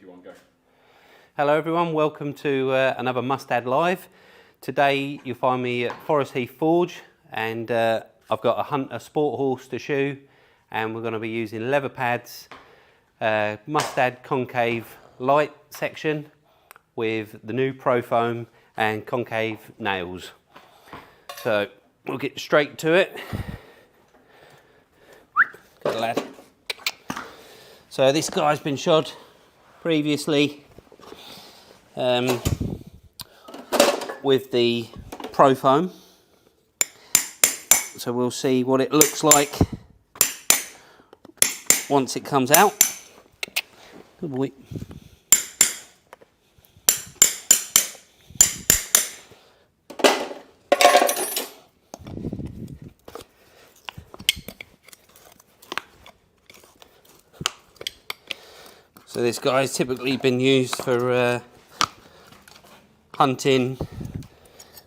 you want, go. Hello everyone, welcome to another Mustad Live. Today you'll find me at Forest Heath Forge, and I've got a sport horse to shoe, and we're going to be using leather pads, Mustad concave light section with the new Pro Foam and concave nails. So we'll get straight to it. Good lad. So this guy's been shod previously with the Pro Foam. So we'll see what it looks like once it comes out. Good boy. So this guy's typically been used for hunting,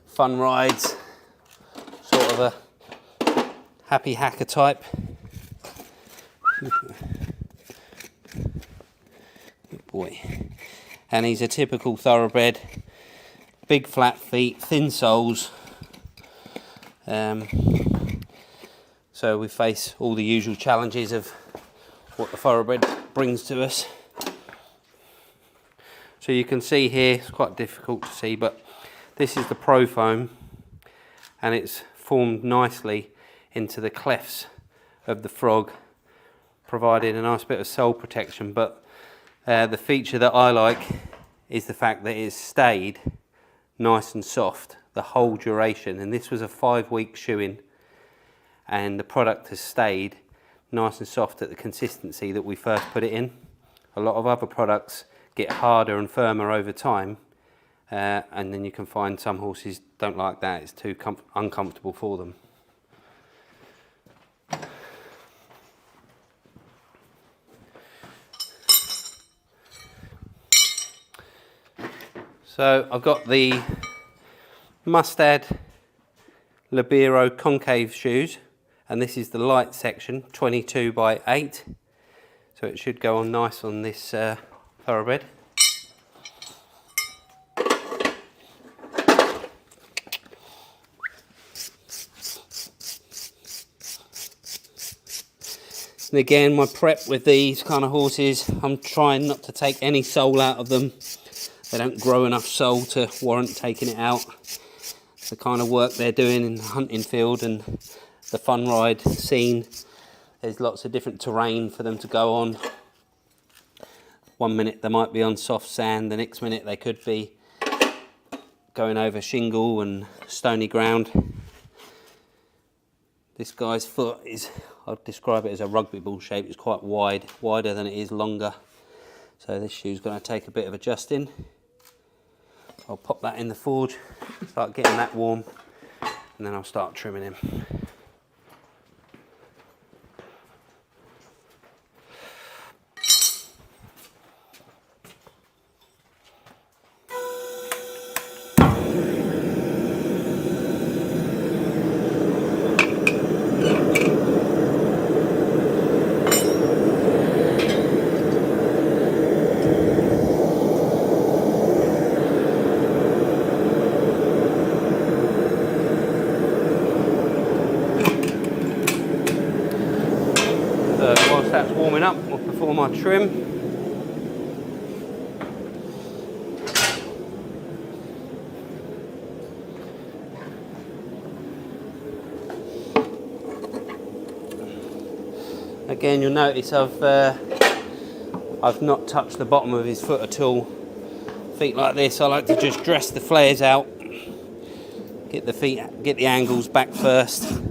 fun rides, sort of a happy hacker type. Good boy. And he's a typical thoroughbred, big flat feet, thin soles. So we face all the usual challenges of what the thoroughbred brings to us. So you can see here, it's quite difficult to see, but this is the Pro Foam, and it's formed nicely into the clefts of the frog, providing a nice bit of sole protection. But the feature that I like is the fact that it's stayed nice and soft the whole duration, and this was a 5-week shoeing, and the product has stayed nice and soft at the consistency that we first put it in. A lot of other products get harder and firmer over time, and then you can find some horses don't like that, it's too uncomfortable for them. So I've got the Mustad Libero concave shoes, and this is the light section, 22 by 8, so it should go on nice on this thoroughbred. And again, my prep with these kind of horses, I'm trying not to take any sole out of them. They don't grow enough sole to warrant taking it out. The kind of work they're doing in the hunting field and the fun ride scene, there's lots of different terrain for them to go on. One minute they might be on soft sand, the next minute they could be going over shingle and stony ground. This guy's foot is, I'd describe it as a rugby ball shape. It's quite wide, wider than it is longer. So this shoe's going to take a bit of adjusting. I'll pop that in the forge, start getting that warm, and then I'll start trimming him. Whilst that's warming up, we'll perform our trim. Again, you'll notice I've not touched the bottom of his foot at all. Feet like this, I like to just dress the flares out, get the feet, get the angles back first,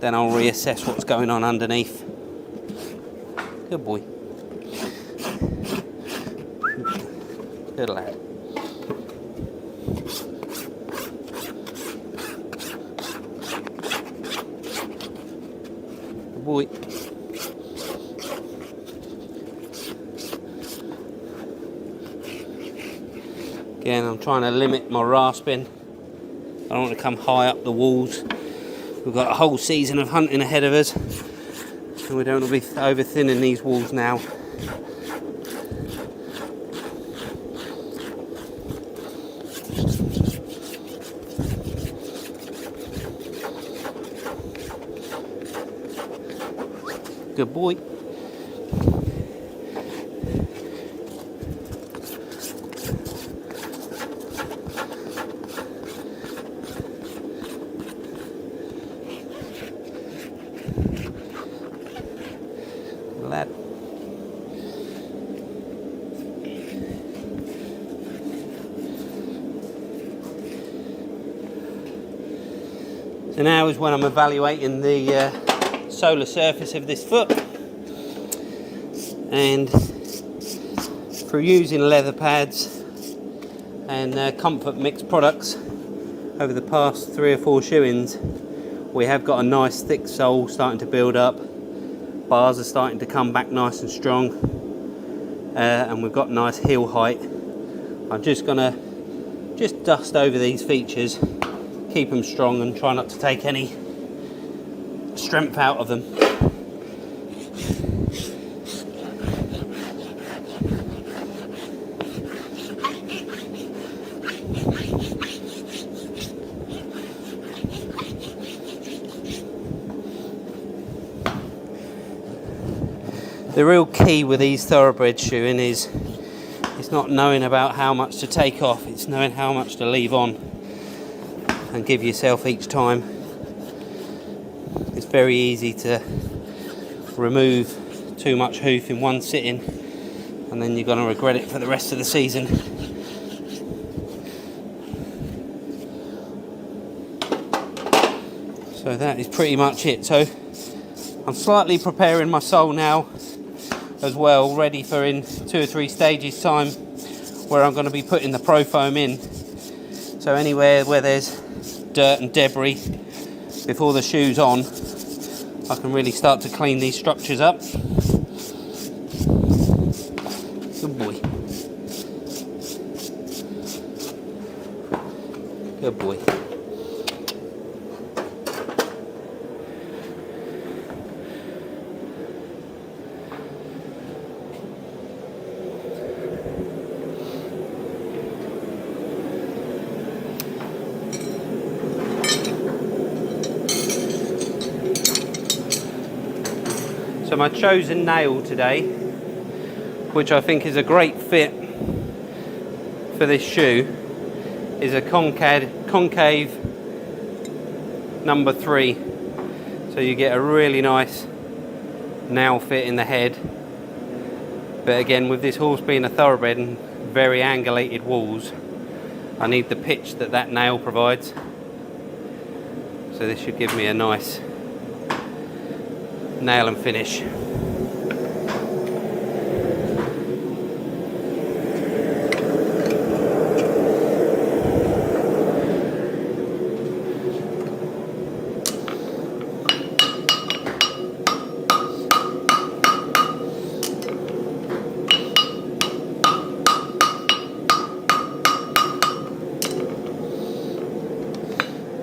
then I'll reassess what's going on underneath. Good boy. Good lad. Good boy. Again, I'm trying to limit my rasping. I don't want to come high up the walls. We've got a whole season of hunting ahead of us. And we don't want to be over thinning these walls now. Good boy. Lad. So now is when I'm evaluating the solar surface of this foot, and through using leather pads and Comfort Mix products over the past 3 or 4 shoe-ins, we have got a nice thick sole starting to build up. Bars are starting to come back nice and strong, and we've got nice heel height. I'm just gonna dust over these features, keep them strong and try not to take any strength out of them. The real key with these thoroughbred shoeing is it's not knowing about how much to take off, it's knowing how much to leave on and give yourself each time. It's very easy to remove too much hoof in one sitting, and then you're going to regret it for the rest of the season. So that is pretty much it. So I'm slightly preparing my sole now as well, ready for in 2 or 3 stages time where I'm going to be putting the Pro Foam in. So anywhere where there's dirt and debris before the shoe's on, I can really start to clean these structures up. Good boy. Good boy. So my chosen nail today, which I think is a great fit for this shoe, is a concave number 3. So you get a really nice nail fit in the head. But again, with this horse being a thoroughbred and very angulated walls, I need the pitch that that nail provides. So this should give me a nice nail and finish.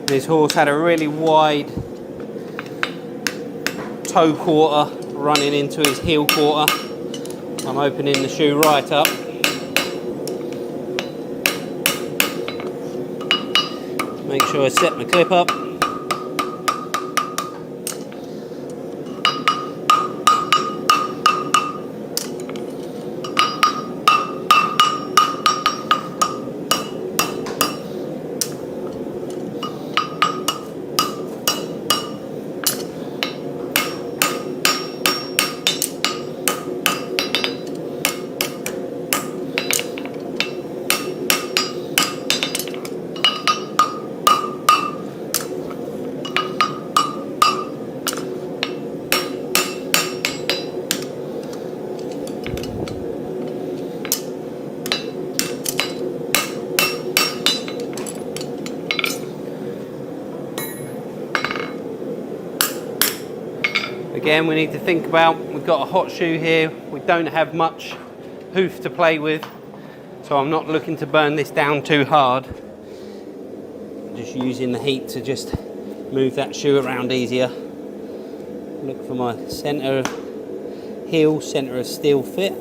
This horse had a really wide toe quarter running into his heel quarter. I'm opening the shoe right up. Make sure I set my clip up. Again, we need to think about, we've got a hot shoe here, we don't have much hoof to play with, so I'm not looking to burn this down too hard. I'm just using the heat to just move that shoe around easier. Look for my centre of heel, centre of steel fit.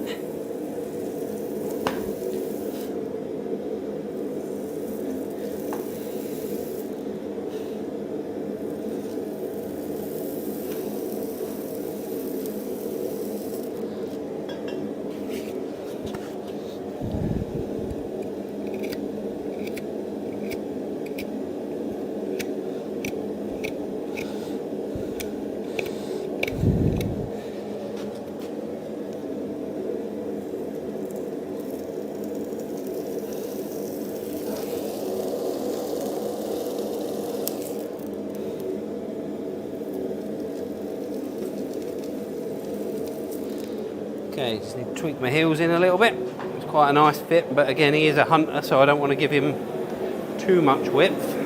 Okay, just need to tweak my heels in a little bit. It's quite a nice fit, but again, he is a hunter, so I don't want to give him too much width.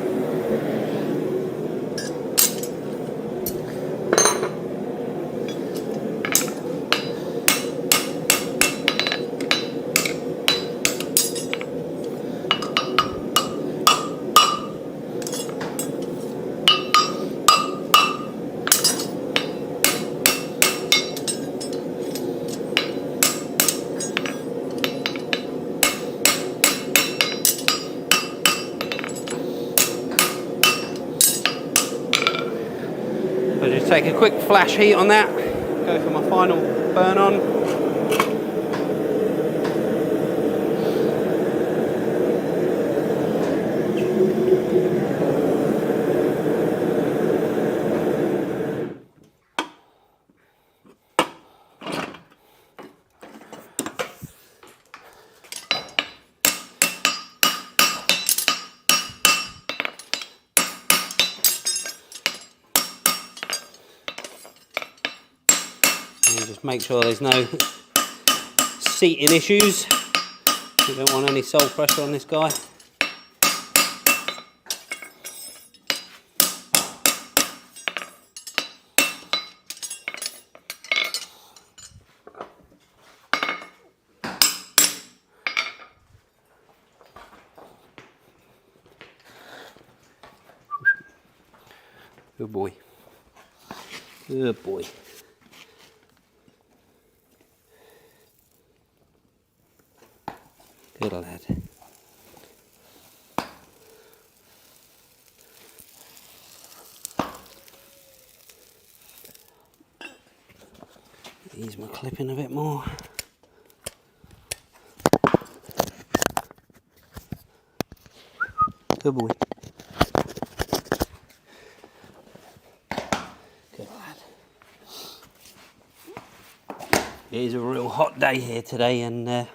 So just take a quick flash heat on that, go for my final burn on. And just make sure there's no seating issues. We don't want any sole pressure on this guy. Good boy. Good boy. Good lad. Ease my clipping a bit more. Good boy. Good lad. It is a real hot day here today, and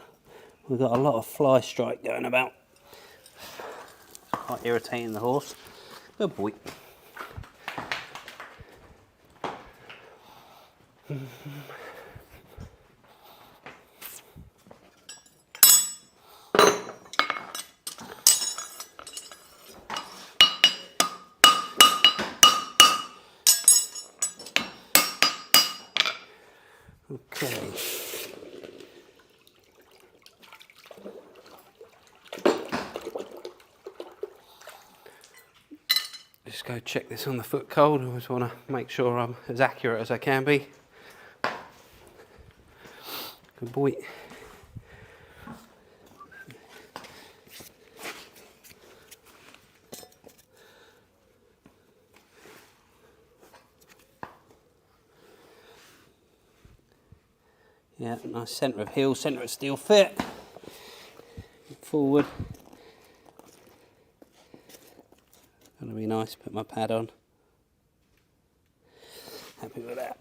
we've got a lot of fly strike going about. Quite irritating the horse. Good boy. Okay. Just go check this on the foot cold. I always want to make sure I'm as accurate as I can be. Good boy. Yeah, nice centre of heel, centre of steel fit. Forward. Gonna be nice, put my pad on. Happy with that.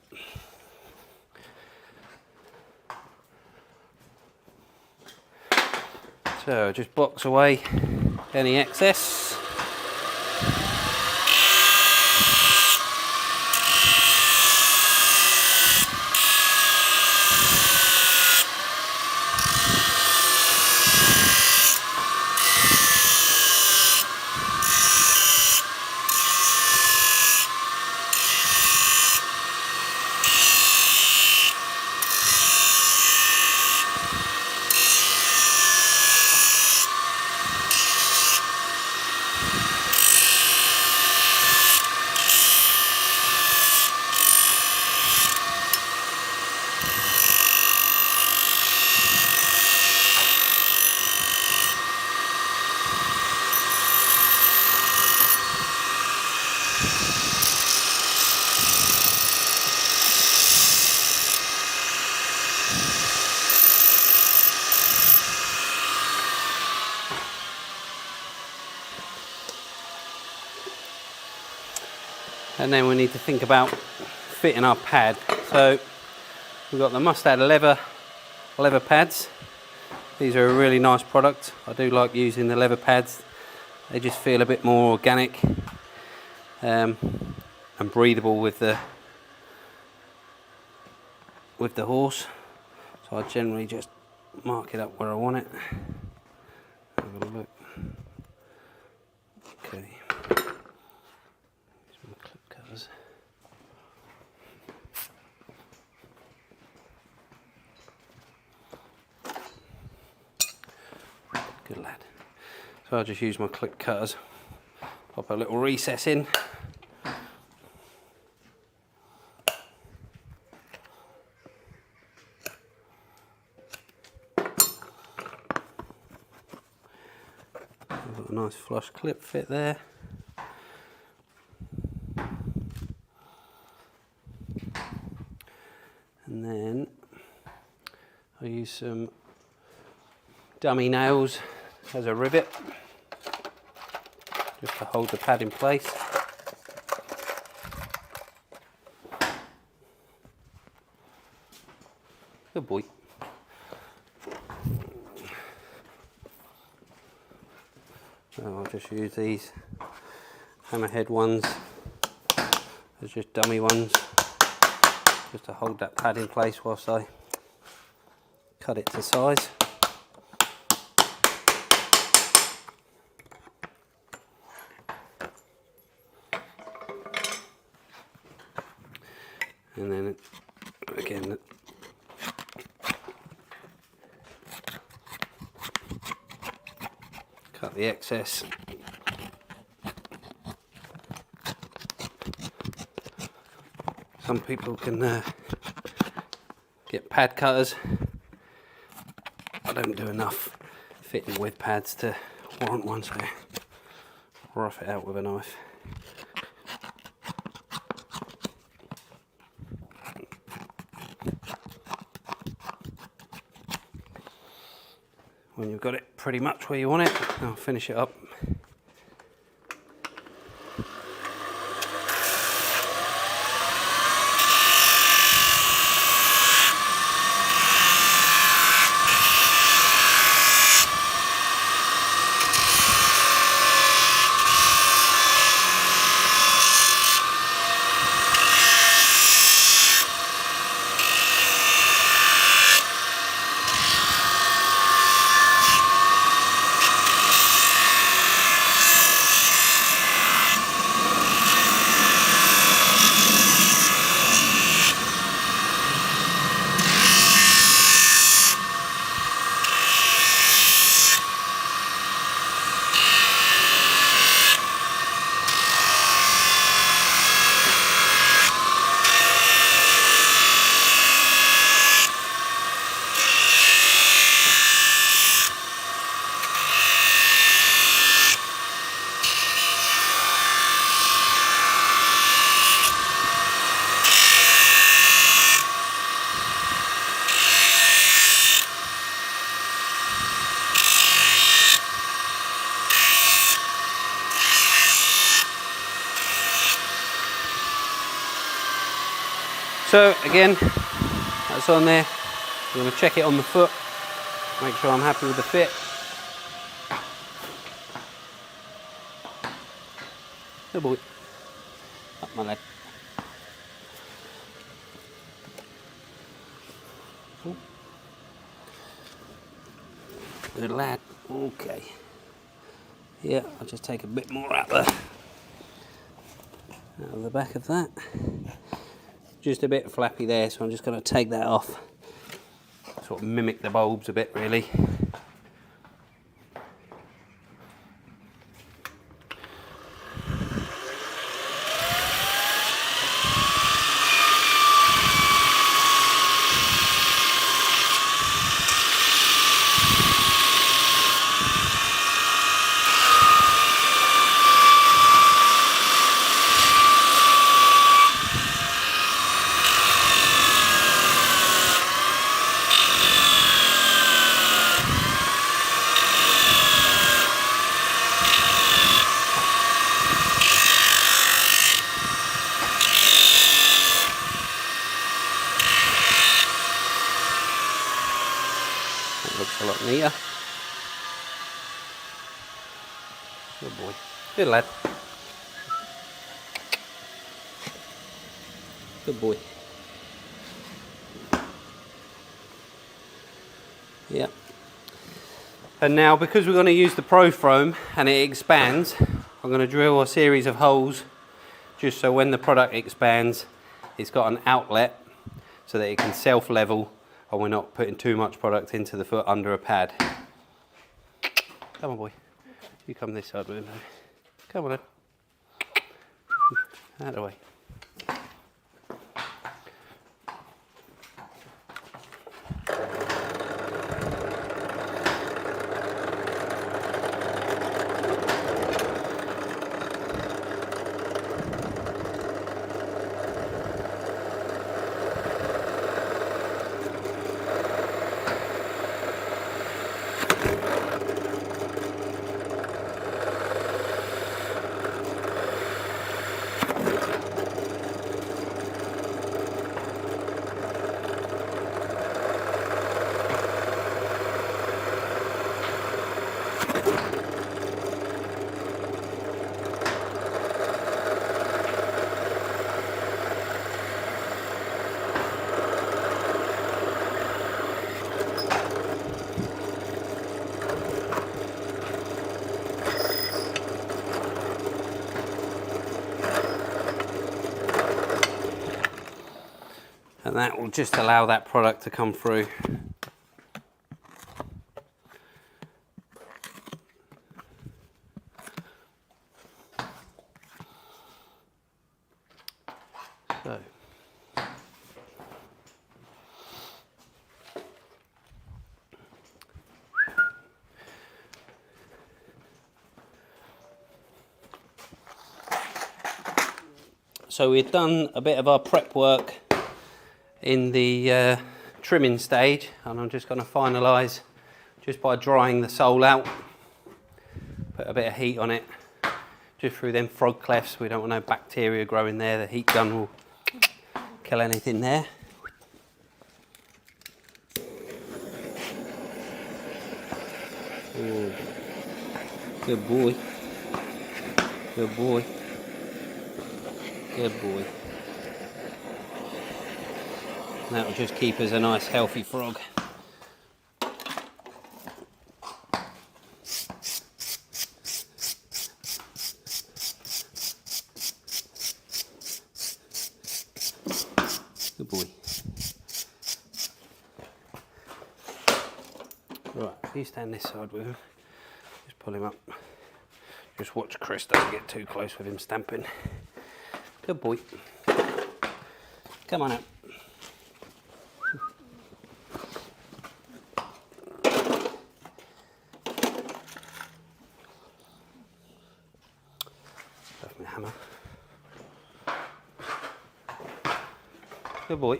So just box away any excess. And then we need to think about fitting our pad. So we've got the Mustad leather pads. These are a really nice product. I do like using the leather pads. They just feel a bit more organic and breathable with the horse. So I generally just mark it up where I want it. Have a look. Okay. Here's my clip cutters. Good lad. So I'll just use my clip cutters, pop a little recess in. I've got a nice flush clip fit there. And then I'll use some dummy nails as a rivet, just to hold the pad in place. Good boy. So I'll just use these hammerhead ones as just dummy ones, just to hold that pad in place whilst I cut it to size. And then again, cut the excess. Some people can get pad cutters. I don't do enough fitting with pads to warrant one, so rough it out with a knife. When you've got it pretty much where you want it, I'll finish it up. So again, that's on there. I'm going to check it on the foot, make sure I'm happy with the fit. Good boy. Up my leg. Good lad. Okay. Yeah, I'll just take a bit more out of the back of that. Just a bit flappy there, so I'm just going to take that off. Sort of mimic the bulbs a bit, really. Looks a lot neater. Good boy. Good lad. Good boy. Yep. And now, because we're going to use the Pro Foam and it expands, I'm going to drill a series of holes just so when the product expands, it's got an outlet so that it can self-level and we're not putting too much product into the foot under a pad. Come on, boy. You come this side with him. Come on, then. Out of the way. And that will just allow that product to come through. So we've done a bit of our prep work in the trimming stage, and I'm just going to finalise just by drying the sole out. Put a bit of heat on it, just through them frog clefts. We don't want no bacteria growing there. The heat gun will kill anything there. Ooh. Good boy. Good boy. Good boy. That will just keep us a nice healthy frog. Good boy. Right, if you stand this side with him, just pull him up. Just watch Chris doesn't get too close with him stamping. Good boy. Come on out. Left my hammer. Good boy.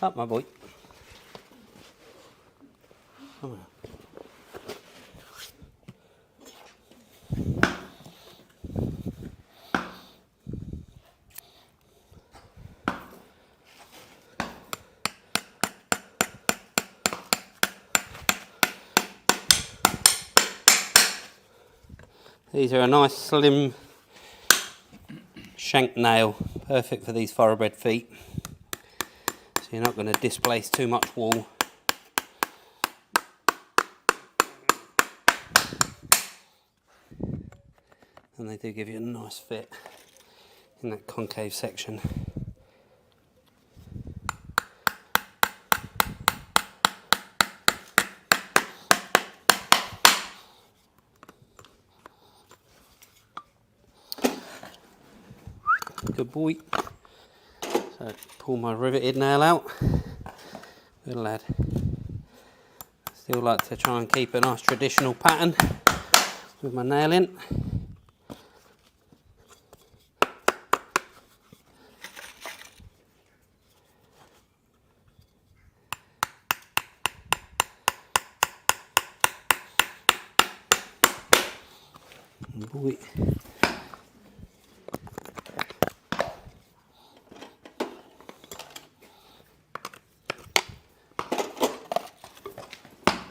Up, my boy. Come on. These are a nice slim shank nail, perfect for these thoroughbred feet. So you're not going to displace too much wool. And they do give you a nice fit in that concave section. Good boy. So pull my riveted nail out. Good lad. Still like to try and keep a nice traditional pattern with my nail in. Good boy.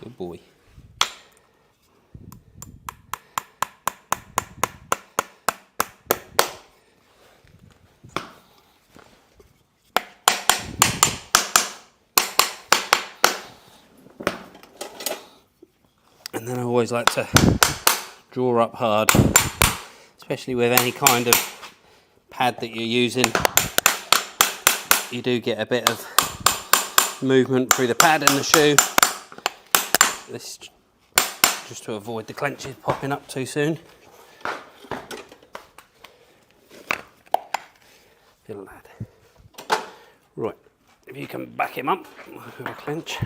Good boy. then I always like to draw up hard, especially with any kind of pad that you're using. You do get a bit of movement through the pad and the shoe. This just to avoid the clenches popping up too soon. Good lad. Right, if you can back him up with a clench.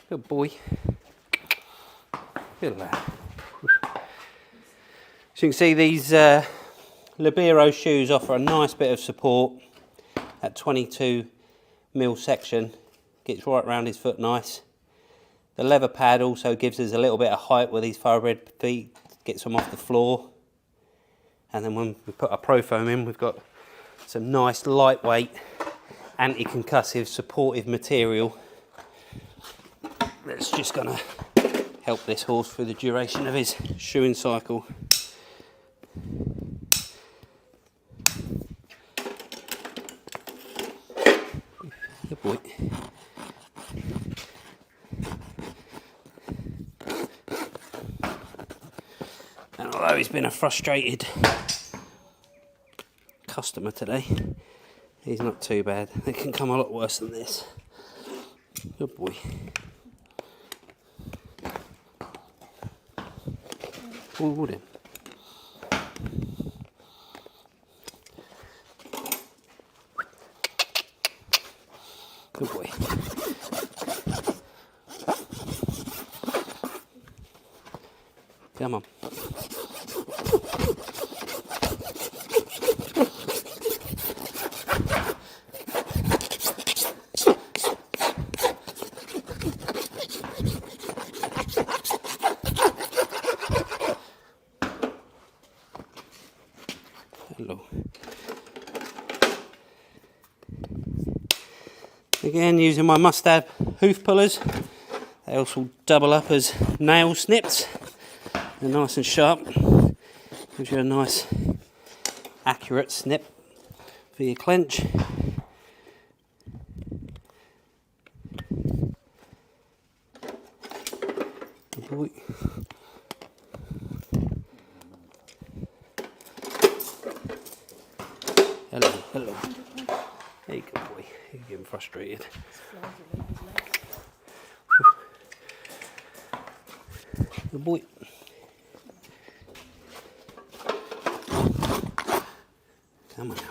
Good boy. Good lad. So you can see these Libero shoes offer a nice bit of support. That 22mm section gets right around his foot nice. The leather pad also gives us a little bit of height with these thoroughbred feet, gets them off the floor. And then when we put our Pro Foam in, we've got some nice lightweight anti-concussive supportive material that's just going to help this horse through the duration of his shoeing cycle. Good boy. And although he's been a frustrated customer today, he's not too bad. It can come a lot worse than this. Good boy. Forward him. Good boy. Come on. Hello. Again, using my Mustad hoof pullers. They also double up as nail snips. They're nice and sharp. Gives you a nice accurate snip for your clench. Good boy. Hello, hello. There you go, boy. You're getting frustrated. Good boy. Come on now.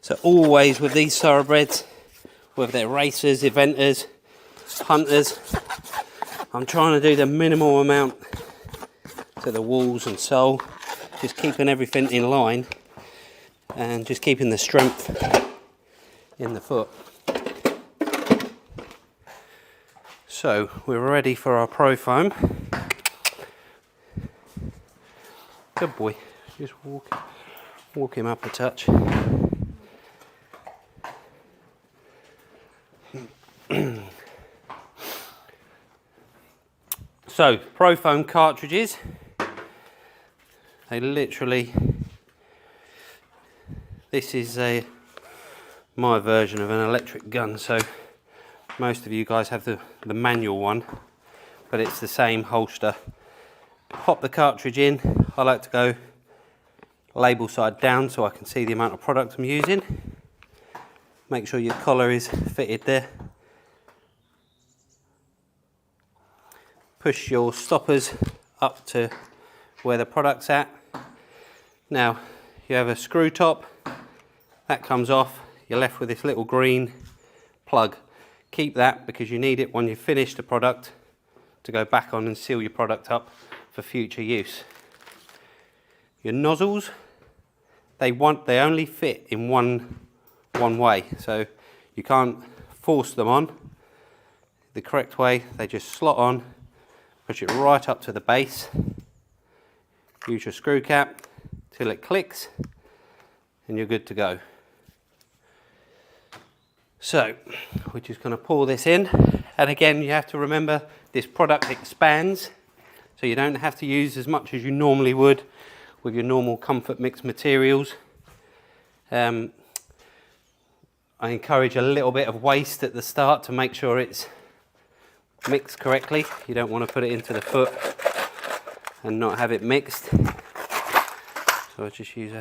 So always with these thoroughbreds, whether they're racers, eventers, hunters, I'm trying to do the minimal amount to the walls and sole, just keeping everything in line and just keeping the strength in the foot. So we're ready for our Pro Foam. Good boy, just walk him up a touch. So, Pro Foam cartridges, they literally, this is my version of an electric gun, so most of you guys have the manual one, but it's the same holster. Pop the cartridge in. I like to go label side down so I can see the amount of product I'm using. Make sure your collar is fitted there. Push your stoppers up to where the product's at. Now you have a screw top, that comes off, you're left with this little green plug. Keep that because you need it when you finish the product to go back on and seal your product up for future use. Your nozzles, they only fit in one way, so you can't force them on. The correct way, they just slot on. Push it right up to the base, use your screw cap till it clicks and you're good to go. So we're just going to pour this in, and again you have to remember this product expands, so you don't have to use as much as you normally would with your normal comfort mix materials. I encourage a little bit of waste at the start to make sure it's mixed correctly. You don't want to put it into the foot and not have it mixed. So I just use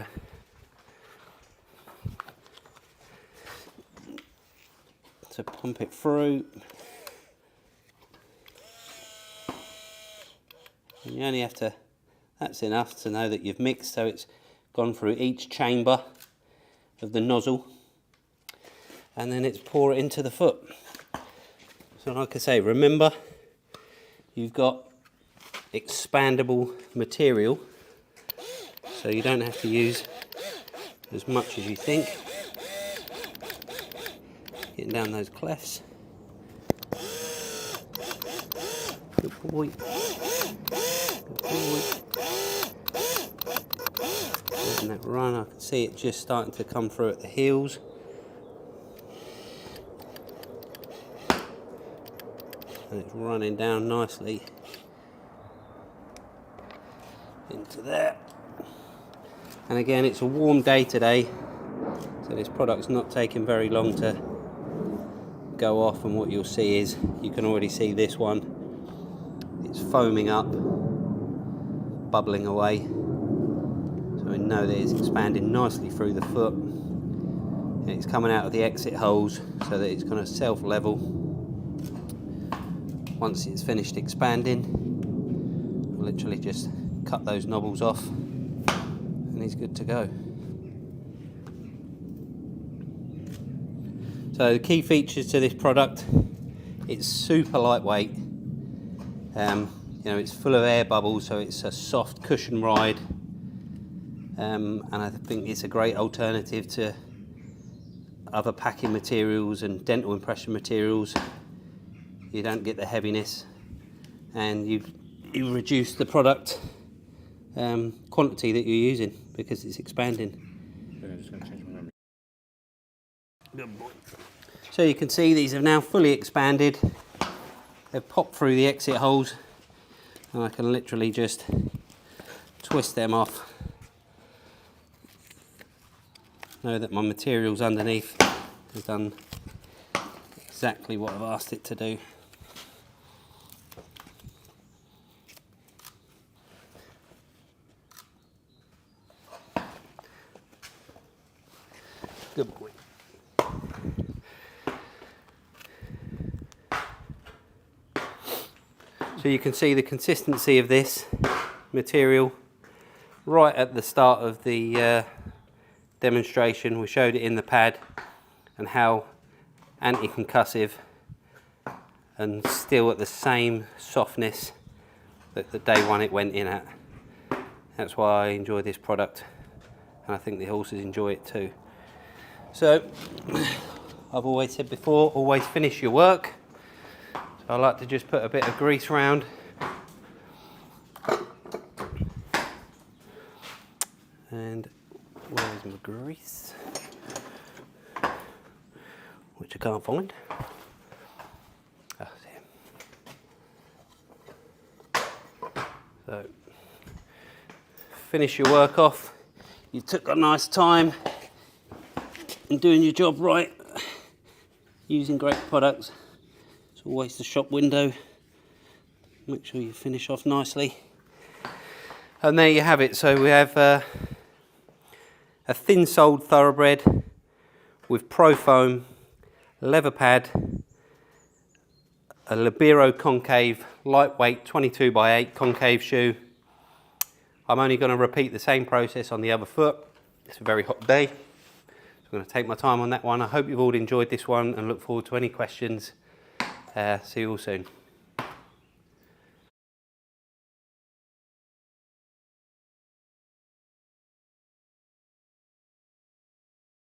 to pump it through. And you only have to, that's enough to know that you've mixed, so it's gone through each chamber of the nozzle, and then it's pour it into the foot. So like I say, remember you've got expandable material, so you don't have to use as much as you think. Getting down those clefts. Good boy. Good boy. Letting that run. I can see it just starting to come through at the heels. And it's running down nicely into there. And again, it's a warm day today, so this product's not taking very long to go off, and what you'll see is, you can already see this one, it's foaming up, bubbling away, so we know that it's expanding nicely through the foot, and it's coming out of the exit holes so that it's going to self-level. Once it's finished expanding, I'll literally just cut those knobbles off and he's good to go. So the key features to this product, it's super lightweight. You know, it's full of air bubbles, so it's a soft cushion ride. And I think it's a great alternative to other packing materials and dental impression materials. You don't get the heaviness, and you reduce the product quantity that you're using because it's expanding. Good boy. So you can see these have now fully expanded. They've popped through the exit holes, and I can literally just twist them off. Know that my materials underneath has done exactly what I've asked it to do. Good boy. So you can see the consistency of this material right at the start of the demonstration. We showed it in the pad and how anti-concussive and still at the same softness that the day one it went in at. That's why I enjoy this product, and I think the horses enjoy it too. So I've always said before, always finish your work. So I like to just put a bit of grease round. And where's my grease? Which I can't find. Oh, there. So finish your work off. You took a nice time in doing your job right, using great products. It's always the shop window. Make sure you finish off nicely. And there you have it. So we have a thin-soled thoroughbred with pro foam, leather pad, a Libero concave, lightweight 22 by 8 concave shoe. I'm only going to repeat the same process on the other foot. It's a very hot day, so I'm going to take my time on that one. I hope you've all enjoyed this one and look forward to any questions. See you all soon.